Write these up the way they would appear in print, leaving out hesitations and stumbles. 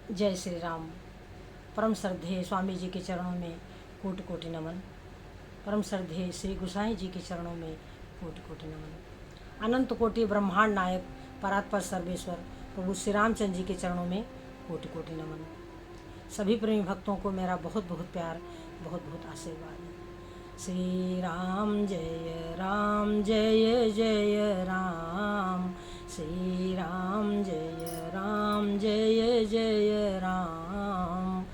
जय श्री राम। परम श्रद्धेय स्वामी जी के चरणों में कोटि कोटि नमन। परम श्रद्धेय श्री गोसाई जी के चरणों में कोटि कोटि नमन। अनंत कोटि ब्रह्मांड नायक परात्पर सर्वेश्वर प्रभु श्री रामचंद्र जी के चरणों में कोटि कोटि नमन। सभी प्रेमी भक्तों को मेरा बहुत बहुत प्यार, बहुत बहुत आशीर्वाद। श्री राम जय जय राम, श्री राम जय जय राम।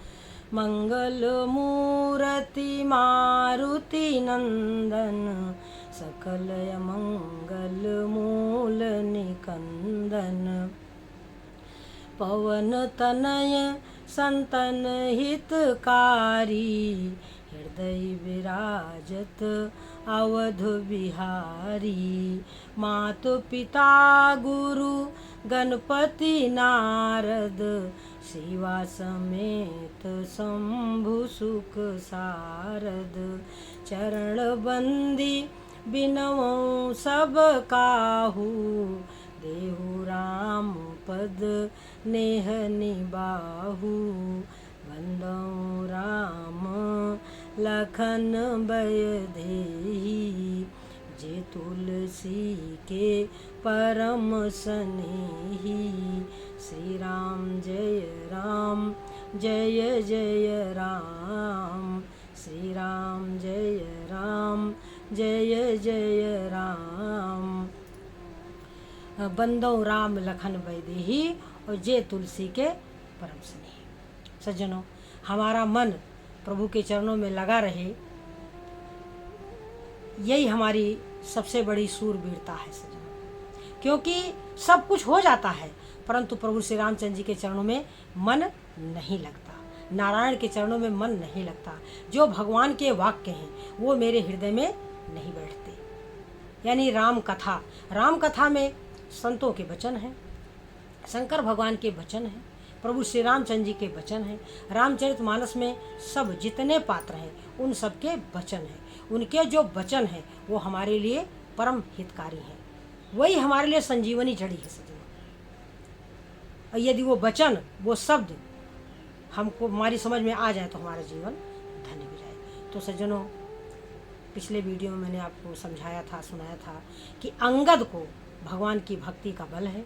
मंगल मूर्ति मारुति नंदन, सकल मंगल मूल निकंदन। पवन तनय संतन हितकारी, हृदय विराजत अवध बिहारी। मातु पिता गुरु गणपति नारद, शिवा समेत शंभु सुख सारद। चरण बंदी बिनवो सब काहू, देहु राम पद नेह निबाहु। बंदौ राम लखन बय देहि, जे तुलसी के परम सनेही। श्री राम जय जय राम, श्री राम जय जय राम। बंदौ राम लखन बैदेही, और जे तुलसी के परम स्नेही। सज्जनों, हमारा मन प्रभु के चरणों में लगा रहे, यही हमारी सबसे बड़ी सूरबीरता है सज्जनों। क्योंकि सब कुछ हो जाता है, परंतु प्रभु श्री रामचंद्र जी के चरणों में मन नहीं लगता, नारायण के चरणों में मन नहीं लगता। जो भगवान के वाक्य हैं वो मेरे हृदय में नहीं बैठते। यानी राम कथा में संतों के वचन हैं, शंकर भगवान के वचन हैं, प्रभु श्री रामचंद्र जी के वचन हैं। रामचरितमानस में सब जितने पात्र हैं उन सब के वचन हैं। उनके जो वचन हैं वो हमारे लिए परम हितकारी हैं, वही हमारे लिए संजीवनी जड़ी है सज्जनों। और यदि वो वचन, वो शब्द हमको हमारी समझ में आ जाए तो हमारा जीवन धन्य हो जाए। तो सज्जनों, पिछले वीडियो में मैंने आपको समझाया था, सुनाया था कि अंगद को भगवान की भक्ति का बल है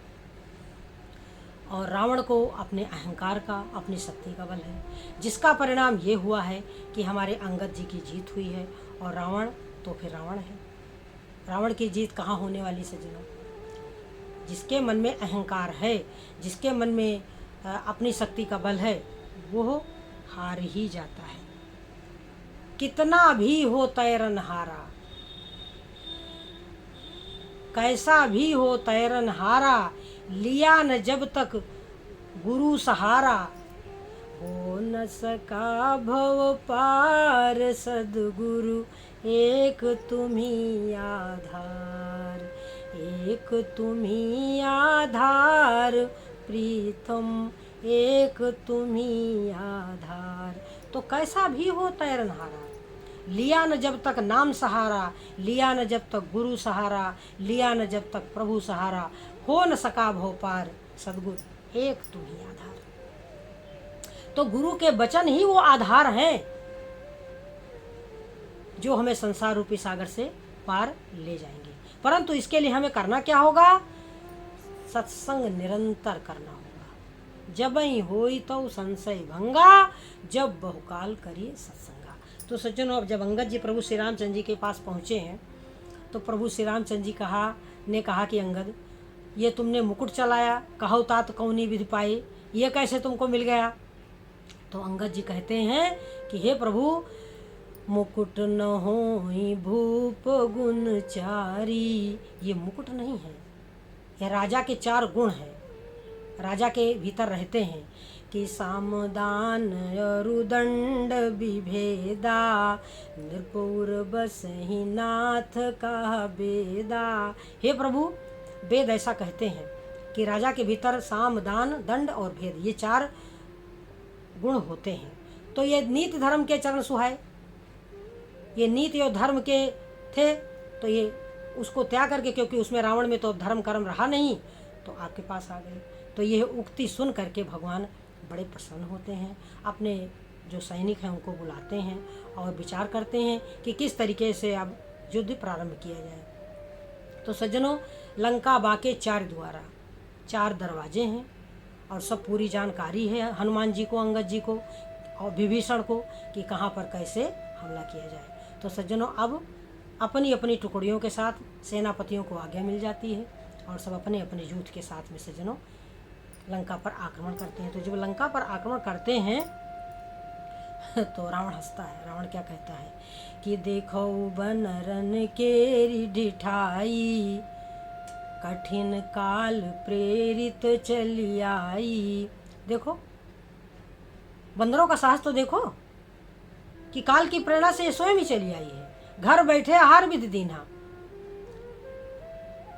और रावण को अपने अहंकार का, अपनी शक्ति का बल है, जिसका परिणाम ये हुआ है कि हमारे अंगद जी की जीत हुई है। और रावण तो फिर रावण है। रावण की जीत कहाँ होने वाली सज्जनों? जिसके मन में अहंकार है, जिसके मन में अपनी शक्ति का बल है, वो हार ही जाता है। कितना भी हो तैरनहारा, कैसा भी हो तैरनहारा, लिया न जब तक गुरु सहारा। हो न सका भव पार, सद्गुरु एक तुम्ही आधार। एक तुम्ही आधार, प्रीतम एक तुम्ही आधार। तो कैसा भी हो तैरनहारा, लिया न जब तक नाम सहारा, लिया न जब तक गुरु सहारा, लिया न जब तक प्रभु सहारा। हो न सका भव पार, सद्गुरु एक तुम्ही आधार। तो गुरु के वचन ही वो आधार हैं जो हमें संसार रूपी सागर से पार ले जाएंगे। परंतु इसके लिए हमें करना क्या होगा? सत्संग निरंतर करना होगा। जबहि होई तो संशय भंगा, जब बहुकाल करिए सत्संगा। तो सज्जनों, अब जब अंगद जी प्रभु श्री रामचंद्र जी के पास पहुँचे हैं तो प्रभु श्री रामचंद्र जी ने कहा कि अंगद, ये तुमने मुकुट चलाया, कहो तात कौनी विधि पाए, ये कैसे तुमको मिल गया? तो अंगद जी कहते हैं कि हे प्रभु, मुकुट न होई भूप गुण चारी। ये मुकुट नहीं है, यह राजा के 4 गुण हैं, राजा के भीतर रहते हैं कि सामदान अरुदंड विभेदा, नृपुर बसहि नाथ का बेदा। हे प्रभु, वेद ऐसा कहते हैं कि राजा के भीतर साम, दान, दंड और भेद, ये 4 गुण होते हैं। तो ये नीति धर्म के चरण सुहाए, ये नीति और धर्म के थे, तो ये उसको त्याग करके, क्योंकि उसमें रावण में तो धर्म कर्म रहा नहीं, तो आपके पास आ गए। तो यह उक्ति सुन करके भगवान बड़े प्रसन्न होते हैं, अपने जो सैनिक हैं उनको बुलाते हैं और विचार करते हैं कि किस तरीके से अब युद्ध प्रारंभ किया जाए। तो सज्जनों, लंका बाके 4 द्वारा, 4 दरवाजे हैं और सब पूरी जानकारी है हनुमान जी को, अंगद जी को और विभीषण को कि कहाँ पर कैसे हमला किया जाए। तो सज्जनों, अब अपनी अपनी टुकड़ियों के साथ सेनापतियों को आज्ञा मिल जाती है और सब अपने अपने यूथ के साथ में सज्जनों लंका पर आक्रमण करते हैं। तो जब लंका पर आक्रमण करते हैं तो रावण हंसता है। रावण क्या कहता है कि देखो बनरन केरी डिठाई, कठिन काल प्रेरित चली आई। देखो बंदरों का साहस तो देखो कि काल की प्रेरणा से स्वयं ही चली आई है। घर बैठे आहार विधि दीना,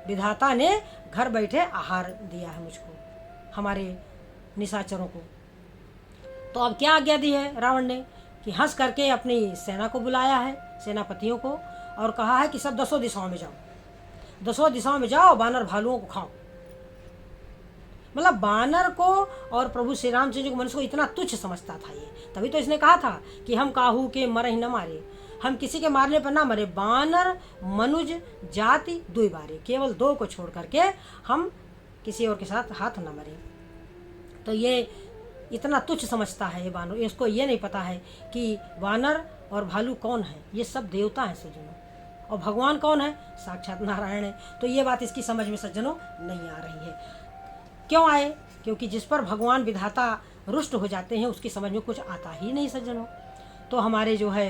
विधाता ने घर बैठे आहार दिया है मुझको, हमारे निशाचरों को। तो अब क्या आज्ञा दी है रावण ने कि हंस करके अपनी सेना को बुलाया है, सेनापतियों को, और कहा है कि सब 10 दिशाओं में जाओ, 10 दिशाओं में जाओ, बानर भालुओं को खाओ। मतलब बानर को और प्रभु श्री रामचंद्र को मनुष्य को इतना तुच्छ समझता था ये, तभी तो इसने कहा था कि हम काहू के मरे ही न मारे, हम किसी के मारने पर ना मरे, बानर मनुज जाति 2 बारे, केवल 2 को छोड़ करके हम किसी और के साथ हाथ न मरे। तो ये इतना तुच्छ समझता है ये बानर, इसको ये नहीं पता है कि वानर और भालू कौन है, ये सब देवता हैं सज्जनों, और भगवान कौन है, साक्षात नारायण है। तो ये बात इसकी समझ में सज्जनों नहीं आ रही है। क्यों आए? क्योंकि जिस पर भगवान विधाता रुष्ट हो जाते हैं उसकी समझ में कुछ आता ही नहीं सज्जनों। तो हमारे जो है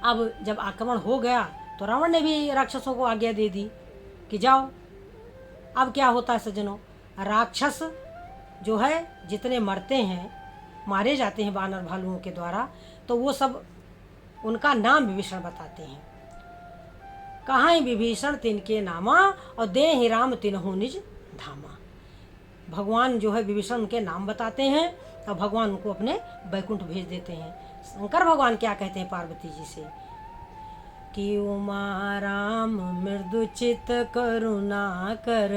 अब जब आक्रमण हो गया तो रावण ने भी राक्षसों को आज्ञा दे दी कि जाओ। अब क्या होता है सज्जनों, राक्षस जो है जितने मरते हैं, मारे जाते हैं बानर भालुओं के द्वारा, तो वो सब उनका नाम विभीषण बताते हैं। कहाँ विभीषण तिनके नामा और दे ही राम तिन्हु निज धामा। भगवान जो है विभीषण उनके नाम बताते हैं और भगवान उनको अपने बैकुंठ भेज देते हैं। शंकर भगवान क्या कहते हैं पार्वती जी से कि उमा राम मृदु चित करुणा कर,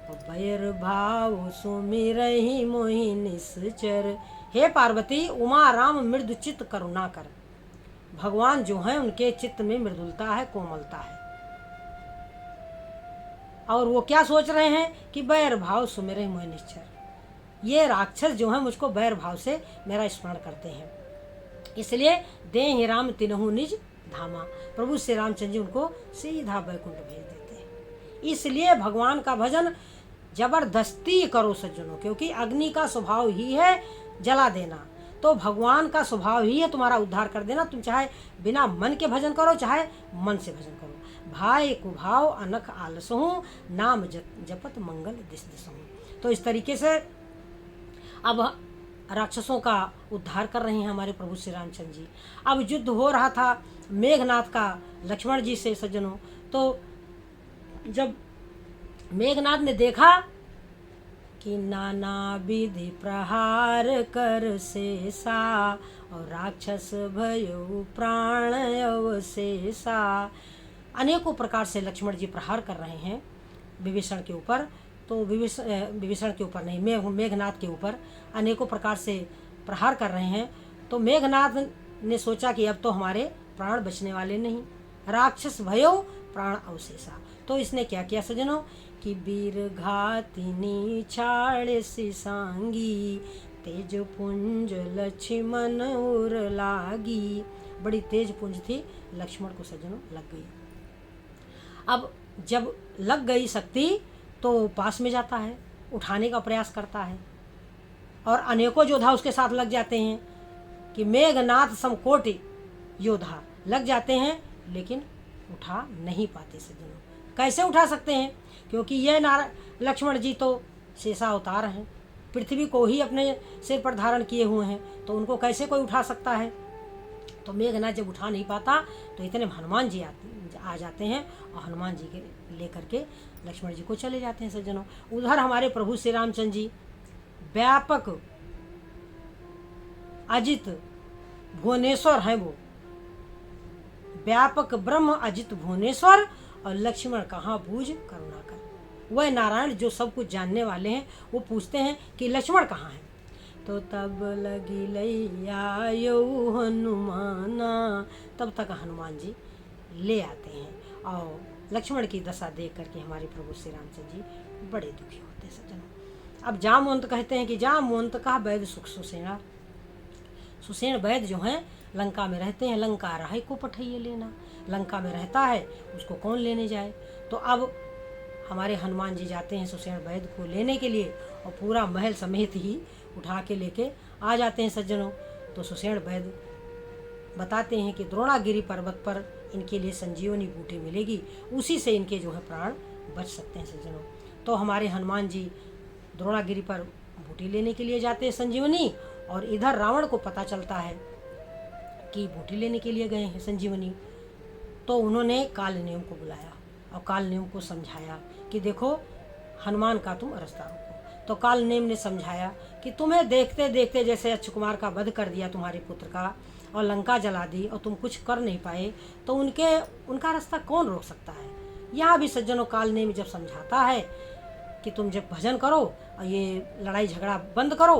बैर भाव सुमिरहि मोहि निश्चर। हे पार्वती, उमा राम मृदु चित करुणा कर। भगवान जो है उनके चित्त में मृदुलता है, कोमलता है, और वो क्या सोच रहे हैं कि बैर भाव सुमिरहि मोहि निश्चर। ये राक्षस जो है मुझको बैर भाव से मेरा स्मरण करते हैं, इसलिए दे ही राम तिन्हु निज धामा। प्रभु श्री रामचंद्र जी उनको सीधा बैकुंठ भेज देते हैं। इसलिए भगवान का भजन जबरदस्ती करो सज्जनों, क्योंकि अग्नि का स्वभाव ही है जला देना, तो भगवान का स्वभाव ही है तुम्हारा उद्धार कर देना। तुम चाहे बिना मन के भजन करो, चाहे मन से भजन करो। भाई कुभाव अनख आलसहूँ, नाम जपत मंगल दिस दिसहूँ। तो इस तरीके से अब राक्षसों का उद्धार कर रहे हैं हमारे प्रभु श्री रामचंद्र जी। अब युद्ध हो रहा था मेघनाथ का लक्ष्मण जी से सज्जनों। तो जब मेघनाथ ने देखा कि नाना विधि प्रहार कर शेषा, और राक्षस भयो प्राण अवशेषा। अनेकों प्रकार से लक्ष्मण जी प्रहार कर रहे हैं विभीषण के ऊपर। तो विभीषण के ऊपर नहीं, मेघनाथ के ऊपर अनेकों प्रकार से प्रहार कर रहे हैं। तो मेघनाथ ने सोचा कि अब तो हमारे प्राण बचने वाले नहीं, राक्षस भयो प्राण अवशेषा। तो इसने क्या किया सज्जनों कि वीर घातिनी छाड़ सिसांगी, तेज पुंज लक्ष्मण उर लागी। बड़ी तेज पुंज थी, लक्ष्मण को सज्जनों लग गई। अब जब लग गई शक्ति तो पास में जाता है, उठाने का प्रयास करता है, और अनेकों योद्धा उसके साथ लग जाते हैं कि मेघनाथ समकोटि योद्धा लग जाते हैं, लेकिन उठा नहीं पाते सज्जनों। कैसे उठा सकते हैं? क्योंकि ये लक्ष्मण जी तो शेषा अवतार हैं, पृथ्वी को ही अपने सिर पर धारण किए हुए हैं, तो उनको कैसे कोई उठा सकता है? तो मेघनाथ जब उठा नहीं पाता तो इतने हनुमान जी आ जाते हैं और हनुमान जी के लेकर के लक्ष्मण जी को चले जाते हैं सज्जनों। उधर हमारे प्रभु श्री रामचंद्र जी व्यापक अजित भुवनेश्वर हैं, वो व्यापक ब्रह्म अजित भुवनेश्वर, और लक्ष्मण कहाँ बूझ करुणाकर। वह नारायण जो सब कुछ जानने वाले हैं वो पूछते हैं कि लक्ष्मण कहाँ है। तो तब लगी लैया यो हनुमाना। तब तक हनुमान जी ले आते हैं और लक्ष्मण की दशा देख करके हमारे प्रभु श्री रामचंद्र जी बड़े दुखी होते हैं सज्जनों। अब जामवंत कहते हैं कि जामवंत का वैद सुख सुसेना। सुसेन वैद जो हैं लंका में रहते हैं, लंका राय को पठाइए लेना। लंका में रहता है, उसको कौन लेने जाए। तो अब हमारे हनुमान जी जाते हैं सुसेन वैद को लेने के लिए और पूरा महल समेत ही उठा के लेके आ जाते हैं सज्जनों। तो सुसेन वैद बताते हैं कि द्रोणागिरी पर्वत पर इनके लिए संजीवनी बूटी मिलेगी, उसी से इनके जो है प्राण बच सकते हैं सज्जनों। तो हमारे हनुमान जी द्रोणागिरी पर बूटी लेने के लिए जाते हैं संजीवनी, और इधर रावण को पता चलता है कि बूटी लेने के लिए गए हैं संजीवनी। तो उन्होंने काल नियम को बुलाया और काल नियम को समझाया कि देखो हनुमान का तुम रास्ता रोको। तो काल नियम ने समझाया कि तुम्हें देखते देखते जैसे अक्षय कुमार का वध कर दिया तुम्हारे पुत्र का और लंका जला दी और तुम कुछ कर नहीं पाए, तो उनका रास्ता कौन रोक सकता है। यहाँ भी सज्जनों काल नियम जब समझाता है कि तुम जब भजन करो और ये लड़ाई झगड़ा बंद करो,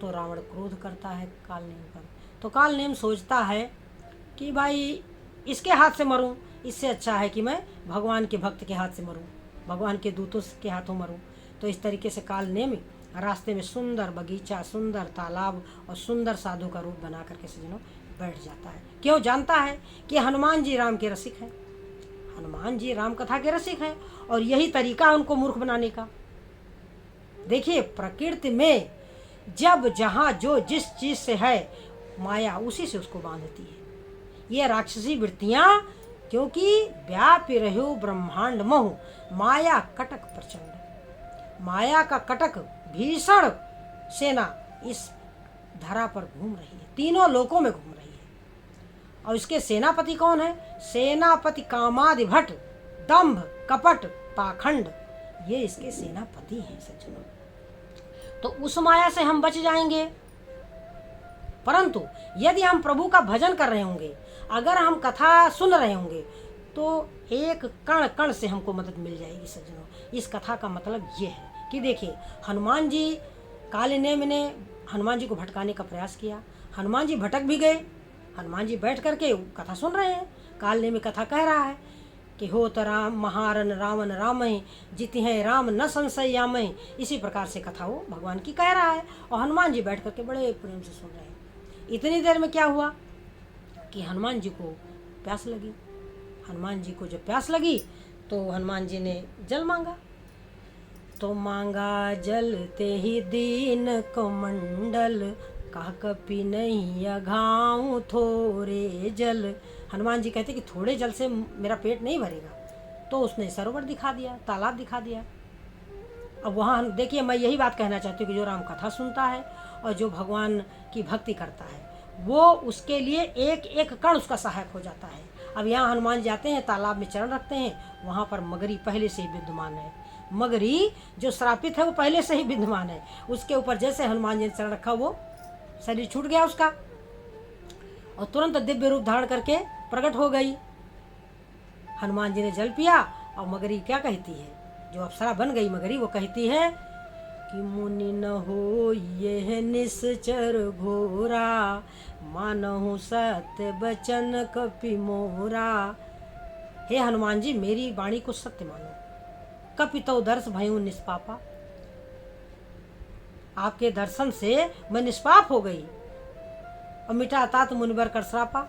तो रावण क्रोध करता है काल नियम पर। तो काल नियम सोचता है कि भाई इसके हाथ से मरूं, इससे अच्छा है कि मैं भगवान के भक्त के हाथ से मरूं, भगवान के दूतों के हाथों मरूं। तो इस तरीके से काल नियम रास्ते में सुंदर बगीचा, सुंदर तालाब और सुंदर साधु का रूप बना करके सज्जनों बैठ जाता है। क्यों? जानता है कि हनुमान जी राम के रसिक हैं, हनुमान जी राम कथा के रसिक हैं और यही तरीका है उनको मूर्ख बनाने का। देखिए प्रकृति में जब जहाँ जो जिस चीज से है माया उसी से उसको बांधती है। ये राक्षसी वृत्तियां क्योंकि व्यापी रहो ब्रह्मांड मोह, माया कटक प्रचंड। माया का कटक भीषण सेना इस धरा पर घूम रही है, तीनों लोकों में घूम रही है। और इसके सेनापति कौन है? सेनापति कामादि भट्ट, दंभ, कपट, पाखंड, ये इसके सेनापति हैं सज्जनों। तो उस माया से हम बच जाएंगे। परंतु यदि हम प्रभु का भजन कर रहे होंगे, अगर हम कथा सुन रहे होंगे, तो एक कण कण से हमको मदद मिल जाएगी सज्जनों। इस कथा का मतलब ये है कि देखिए हनुमान जी काल नेम ने हनुमान जी को भटकाने का प्रयास किया, हनुमान जी भटक भी गए। हनुमान जी बैठ करके कथा सुन रहे हैं, काल नेम कथा कह रहा है कि हो तो राम महारन रावण रामय, जिति है राम न संशयामय। इसी प्रकार से कथा वो भगवान की कह रहा है और हनुमान जी बैठ करके बड़े प्रेम से सुन रहे हैं। इतनी देर में क्या हुआ कि हनुमान जी को प्यास लगी। हनुमान जी को जब प्यास लगी तो हनुमान जी ने जल मांगा। तो मांगा जल ते ही दीन कमंडल, कहा कपि नहीं अघाऊं थोड़े जल। हनुमान जी कहते कि थोड़े जल से मेरा पेट नहीं भरेगा। तो उसने सरोवर दिखा दिया, तालाब दिखा दिया। अब वहाँ देखिए मैं यही बात कहना चाहती हूँ कि जो राम कथा सुनता है और जो भगवान की भक्ति करता है वो उसके लिए एक एक कण उसका सहायक हो जाता है। अब यहाँ हनुमान जाते हैं, तालाब में चरण रखते हैं, वहाँ पर मगरी पहले से ही विद्यमान है। मगरी जो श्रापित है वो पहले से ही विद्यमान है। उसके ऊपर जैसे हनुमान जी ने चरण रखा वो शरीर छूट गया उसका और तुरंत दिव्य रूप धारण करके प्रकट हो गई। हनुमान जी ने जल पिया और मगरी क्या कहती है, जो अप्सरा बन गई मगरी, वो कहती है कि मुनि न हो ये निश्चर घोरा, मानहु सत्य बचन कपि मोरा। हे हनुमान जी मेरी वाणी को सत्य मानो, कपि तो दर्श भयूं निष्पापा। आपके दर्शन से मैं निष्पाप हो गई और मिटा तात मुनिवर कर श्रापा।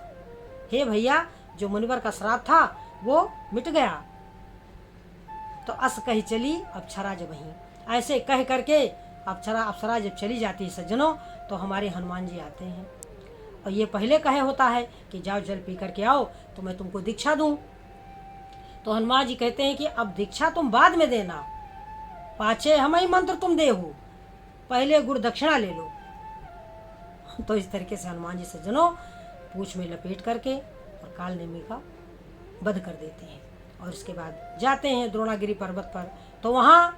हे भैया जो मुनिवर का श्राप था वो मिट गया। तो अस कही चली अप्सरा जब वहीं, ऐसे कह करके अप्सरा जब चली जाती है सज्जनों, तो हमारे हनुमान जी आते हैं और ये पहले कहे होता है कि जाओ जल पी करके आओ तो मैं तुमको दीक्षा दूं। तो हनुमान जी कहते हैं कि अब दीक्षा तुम बाद में देना, पाछे हम ही मंत्र तुम देहु, पहले गुरु दक्षिणा ले लो। तो इस तरीके से हनुमान जी सज्जनों पूंछ में लपेट करके और काल नेमी का वध कर देते हैं और इसके बाद जाते हैं द्रोणागिरी पर्वत पर। तो वहाँ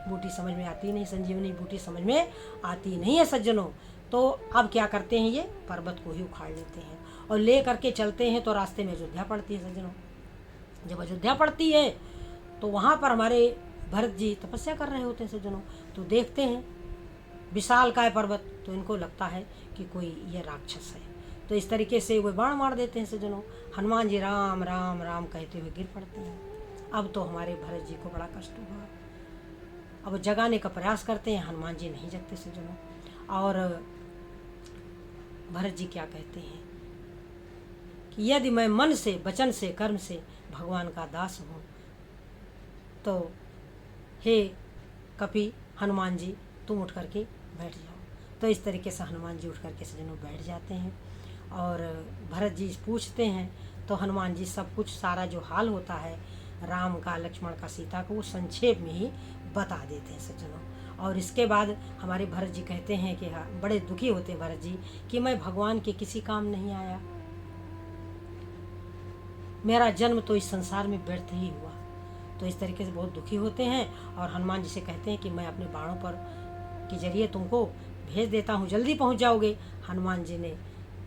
बूटी समझ में आती नहीं, संजीवनी बूटी समझ में आती नहीं है सज्जनों। तो अब क्या करते हैं, ये पर्वत को ही उखाड़ लेते हैं और ले करके चलते हैं। तो रास्ते में अयोध्या पड़ती है सज्जनों। जब अयोध्या पड़ती है तो वहाँ पर हमारे भरत जी तपस्या कर रहे होते हैं सज्जनों। तो देखते हैं विशालकाय पर्वत, तो इनको लगता है कि कोई ये राक्षस है। तो इस तरीके से वे बाण मार देते हैं सज्जनों। हनुमान जी राम राम राम कहते हुए गिर पड़ते हैं। अब तो हमारे भरत जी को बड़ा कष्ट हुआ। अब वो जगाने का प्रयास करते हैं, हनुमान जी नहीं जगते सज्जनों। और भरत जी क्या कहते हैं कि यदि मैं मन से, वचन से, कर्म से भगवान का दास हूँ तो हे कपि हनुमान जी तुम उठ करके बैठ जाओ। तो इस तरीके से हनुमान जी उठ करके सज्जनों बैठ जाते हैं। और भरत जी पूछते हैं तो हनुमान जी सब कुछ, सारा जो हाल होता है राम का, लक्ष्मण का, सीता को, वो संक्षेप में ही बता देते हैं सज्जनों। और इसके बाद हमारे भरत जी कहते हैं कि हाँ, बड़े दुखी होते हैं भरत जी कि मैं भगवान के किसी काम नहीं आया, मेरा जन्म तो इस संसार में व्यर्थ ही हुआ। तो इस तरीके से बहुत दुखी होते हैं और हनुमान जी से कहते हैं कि मैं अपने बाणों पर के जरिए तुमको भेज देता हूँ, जल्दी पहुँच जाओगे। हनुमान जी ने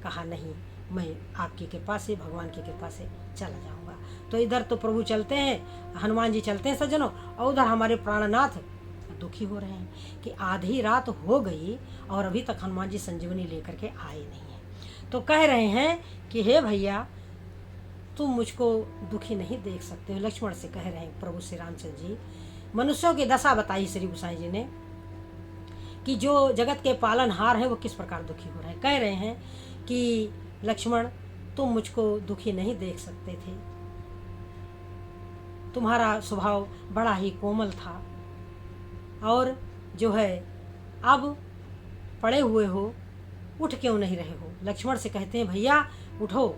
कहा नहीं, मैं आपकी कृपा से, भगवान की कृपा से चला जाऊँगा। तो इधर तो प्रभु चलते हैं, हनुमान जी चलते हैं सज्जनों, और उधर हमारे प्राणनाथ दुखी हो रहे हैं कि आधी रात हो गई और अभी तक हनुमान जी संजीवनी लेकर के आए नहीं हैं। तो कह रहे हैं कि हे भैया तुम मुझको दुखी नहीं देख सकते हो। लक्ष्मण से कह रहे हैं प्रभु श्री रामचंद्र जी, मनुष्यों की दशा बताई श्री गोसाई जी ने कि जो जगत के पालनहार है वो किस प्रकार दुखी हो रहे हैं। कह रहे हैं कि लक्ष्मण तुम मुझको दुखी नहीं देख सकते थे, तुम्हारा स्वभाव बड़ा ही कोमल था और जो है अब पड़े हुए हो, उठ क्यों नहीं रहे हो। लक्ष्मण से कहते हैं भैया उठो,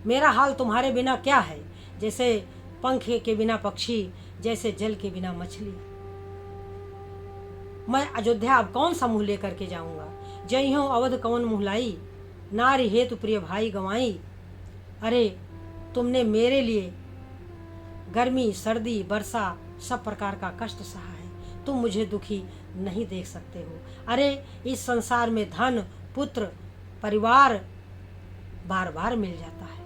मेरा हाल तुम्हारे बिना क्या है, जैसे पंख के बिना पक्षी, जैसे जल के बिना मछली। मैं अयोध्या अब कौन सा मुँह लेकर के जाऊंगा, जय हो अवध कौन मुँह लाई, नारी हेतु प्रिय भाई गंवाई। अरे तुमने मेरे लिए गर्मी, सर्दी, वर्षा सब प्रकार का कष्ट सहा है, तुम मुझे दुखी नहीं देख सकते हो। अरे इस संसार में धन, पुत्र, परिवार बार बार मिल जाता है,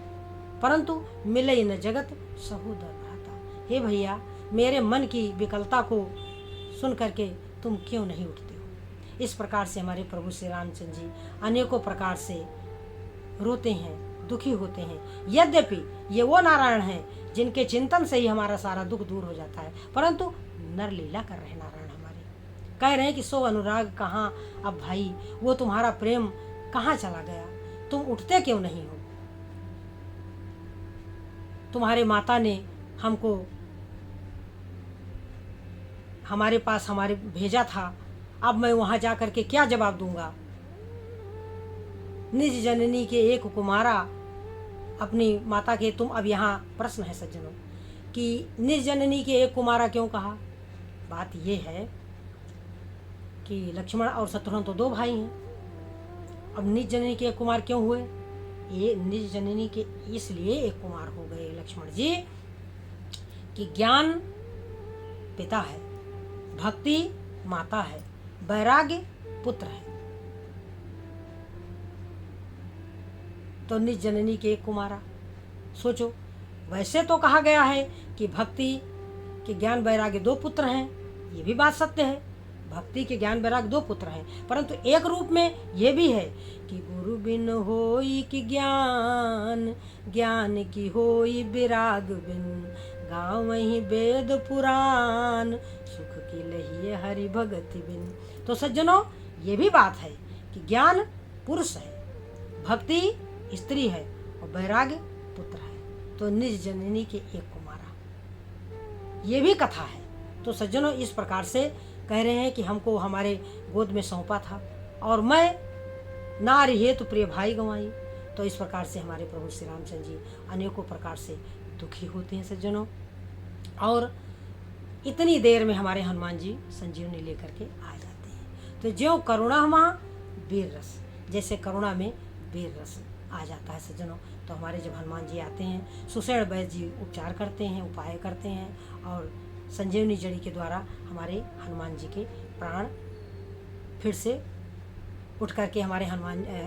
परंतु मिले न जगत सहोदर भ्राता। हे भैया मेरे मन की विकलता को सुन करके तुम क्यों नहीं उठते हो। इस प्रकार से हमारे प्रभु श्री रामचंद्र जी अनेकों प्रकार से रोते हैं, दुखी होते हैं। यद्यपि ये वो नारायण हैं जिनके चिंतन से ही हमारा सारा दुख दूर हो जाता है, परंतु नर लीला कर रहे नारायण हमारे। कह रहे हैं कि सो अनुराग कहाँ अब भाई, वो तुम्हारा प्रेम कहाँ चला गया, तुम उठते क्यों नहीं हो। तुम्हारे माता ने हमको हमारे पास हमारे भेजा था, अब मैं वहां जा करके क्या जवाब दूंगा। निज जननी के एक कुमारा, अपनी माता के तुम अब यहाँ प्रश्न है सज्जनों कि निज जननी के एक कुमारा क्यों कहा। बात ये है कि लक्ष्मण और शत्रुघ्न तो दो भाई हैं, अब निज जननी के एक कुमार क्यों हुए। ये निज जननी के इसलिए एक कुमार हो गए लक्ष्मण जी कि ज्ञान पिता है, भक्ति माता है, वैराग्य पुत्र है। तो निज जननी के एक कुमारा। सोचो, वैसे तो कहा गया है कि भक्ति के ज्ञान वैराग्य दो पुत्र हैं, ये भी बात सत्य है, भक्ति के ज्ञान वैराग्य दो पुत्र हैं, परंतु एक रूप में ये भी है कि गुरु बिन होई कि ज्ञान, ज्ञान की होई विराग बिन, गाँव ही वेद पुराण, सुख की लहिए हरि भगति बिन। तो सज्जनों ये भी बात है कि ज्ञान पुरुष है, भक्ति स्त्री है और वैराग्य पुत्र है। तो निज जननी के एक कुमारा, ये भी कथा है। तो सज्जनों इस प्रकार से कह रहे हैं कि हमको हमारे गोद में सौंपा था और मैं नारी हेतु प्रिय भाई गंवाई। तो इस प्रकार से हमारे प्रभु श्री रामचंद्र जी अनेकों प्रकार से दुखी होते हैं सज्जनों। और इतनी देर में हमारे हनुमान जी संजीवनी लेकर के आ जाते हैं। तो ज्यों करुणा माँ वीर रस, जैसे करुणा में वीर रस आ जाता है सज्जनों। तो हमारे जब हनुमान जी आते हैं, सुषेण वैद्य जी उपचार करते हैं, उपाय करते हैं और संजीवनी जड़ी के द्वारा हमारे हनुमान जी के प्राण फिर से उठ करके हमारे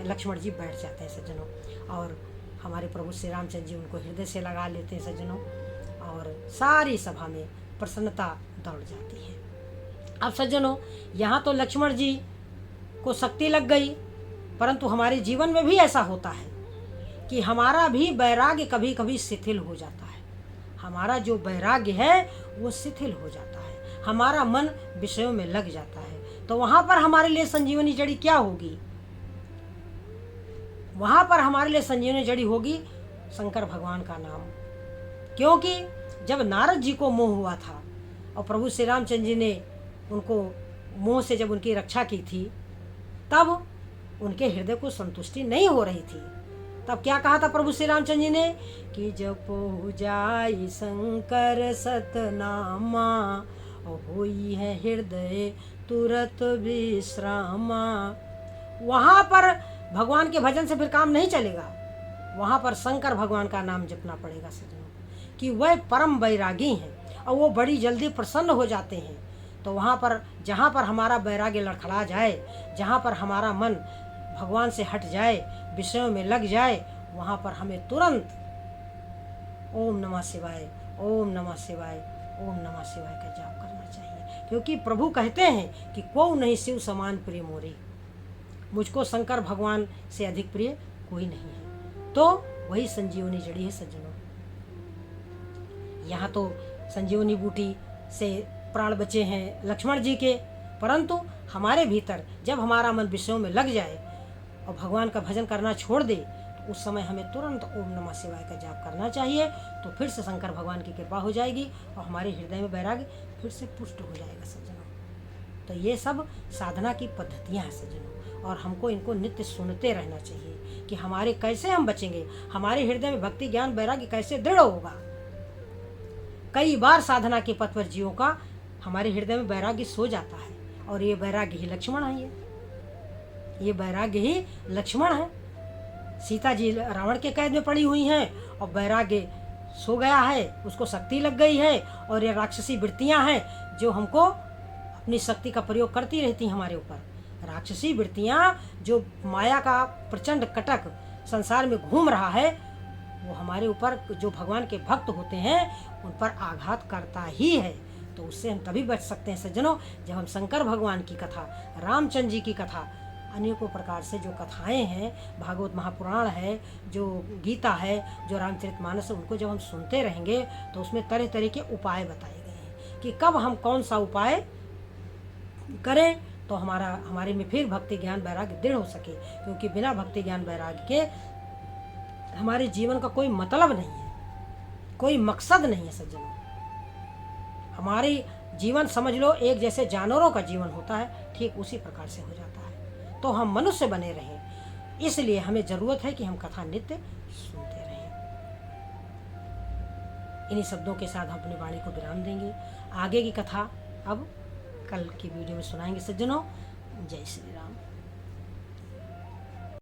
लक्ष्मण जी बैठ जाते हैं सज्जनों। और हमारे प्रभु श्री रामचंद्र जी उनको हृदय से लगा लेते हैं सज्जनों, और सारी सभा में प्रसन्नता दौड़ जाती है। अब सज्जनों, यहाँ तो लक्ष्मण जी को शक्ति लग गई, परंतु हमारे जीवन में भी ऐसा होता है कि हमारा भी वैराग्य कभी कभी शिथिल हो जाता है। हमारा जो वैराग्य है वो शिथिल हो जाता है, हमारा मन विषयों में लग जाता है। तो वहाँ पर हमारे लिए संजीवनी जड़ी क्या होगी? वहाँ पर हमारे लिए संजीवनी जड़ी होगी शंकर भगवान का नाम। क्योंकि जब नारद जी को मोह हुआ था और प्रभु श्री रामचंद्र जी ने उनको मोह से जब उनकी रक्षा की थी, तब उनके हृदय को संतुष्टि नहीं हो रही थी। तब क्या कहा था प्रभु श्री रामचंद्र जी ने कि जपो जाई शंकर सतनामा, होई है हृदय तुरत विश्रामा। वहाँ पर भगवान के भजन से फिर काम नहीं चलेगा, वहाँ पर शंकर भगवान का नाम जपना पड़ेगा सज्जनों, कि वह परम वैरागी हैं और वो बड़ी जल्दी प्रसन्न हो जाते हैं। तो वहाँ पर जहाँ पर हमारा वैराग्य लड़खड़ा जाए, जहाँ पर हमारा मन भगवान से हट जाए, विषयों में लग जाए, वहाँ पर हमें तुरंत ओम नमः शिवाय, ओम नमः शिवाय, ओम नमः शिवाय का जाप करना चाहिए। क्योंकि प्रभु कहते हैं कि को नहीं शिव समान प्रिय मोरे, मुझको शंकर भगवान से अधिक प्रिय कोई नहीं है। तो वही संजीवनी जड़ी है सज्जनों। यहाँ तो संजीवनी बूटी से प्राण बचे हैं लक्ष्मण जी के, परंतु हमारे भीतर जब हमारा मन विषयों में लग जाए और भगवान का भजन करना छोड़ दे, तो उस समय हमें तुरंत ओम नमः शिवाय का जाप करना चाहिए। तो फिर से शंकर भगवान की कृपा हो जाएगी और हमारे हृदय में वैराग्य फिर से पुष्ट हो जाएगा सज्जनों। तो ये सब साधना की पद्धतियाँ हैं सज्जनों, और हमको इनको नित्य सुनते रहना चाहिए कि हमारे कैसे हम बचेंगे, हमारे हृदय में भक्ति ज्ञान वैराग्य कैसे दृढ़ होगा। कई बार साधना के पथ पर जीवों का हमारे हृदय में वैराग्य सो जाता है, और ये वैराग्य ही लक्ष्मण है। ये वैराग्य ही लक्ष्मण है। सीता जी रावण के कैद में पड़ी हुई हैं और वैराग्य सो गया है, उसको शक्ति लग गई है, और ये राक्षसी वृत्तियां हैं जो हमको अपनी शक्ति का प्रयोग करती रहती हैं हमारे ऊपर। राक्षसी वृत्तियां जो माया का प्रचंड कटक संसार में घूम रहा है, वो हमारे ऊपर जो भगवान के भक्त होते हैं उन पर आघात करता ही है। तो उससे हम तभी बच सकते हैं सज्जनों, जब हम शंकर भगवान की कथा, रामचंद्र जी की कथा, अनेकों प्रकार से जो कथाएं हैं, भागवत महापुराण है, जो गीता है, जो रामचरितमानस है, उनको जब हम सुनते रहेंगे तो उसमें तरह तरह के उपाय बताए गए हैं कि कब हम कौन सा उपाय करें तो हमारे में फिर भक्ति ज्ञान वैराग्य दृढ़ हो सके। क्योंकि बिना भक्ति ज्ञान वैराग्य के हमारे जीवन का कोई मतलब नहीं है, कोई मकसद नहीं है सज्जनों। हमारी जीवन समझ लो एक जैसे जानवरों का जीवन होता है, ठीक उसी प्रकार से हो जाता है। तो हम मनुष्य बने रहें, इसलिए हमें जरूरत है कि हम कथा नित्य सुनते रहें। इन्हीं शब्दों के साथ हम अपनी वाणी को विराम देंगे। आगे की कथा अब कल की वीडियो में सुनाएंगे सज्जनों। जय श्री राम।